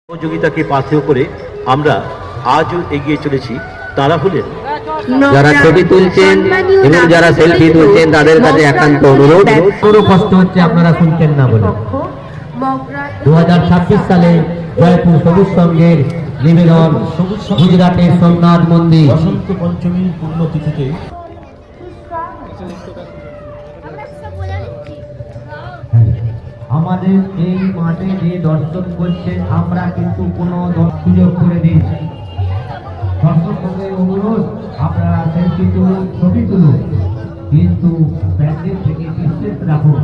সহযোগিতাকে পাথেয় করে আমরা আজও এগিয়ে চলেছি। তারা হলেন যারা ছবি তুলছেন এবং যারা সেলফি তুলছেন তাদের কাছে একান্ত অনুরোধ। কোনো কষ্ট হচ্ছে আপনারা শুনছেন না বলে 2026 সালে জয়পুর সবুজ সংঘের নিবেদন গুজরাটের সোমনাথ মন্দির বসন্ত পঞ্চমীর পুণ্যতিথিতে আমাদের এই মাঠে যে দর্শন করছেন আমরা কিন্তু কোনো সুযোগ করে দিয়েছি। দর্শকদের অনুরোধ আপনারা সেলফি তুলুন, ছবি তুলুন, কিন্তু প্যান্ডেল থেকে ডিস্টেন্স রাখুন।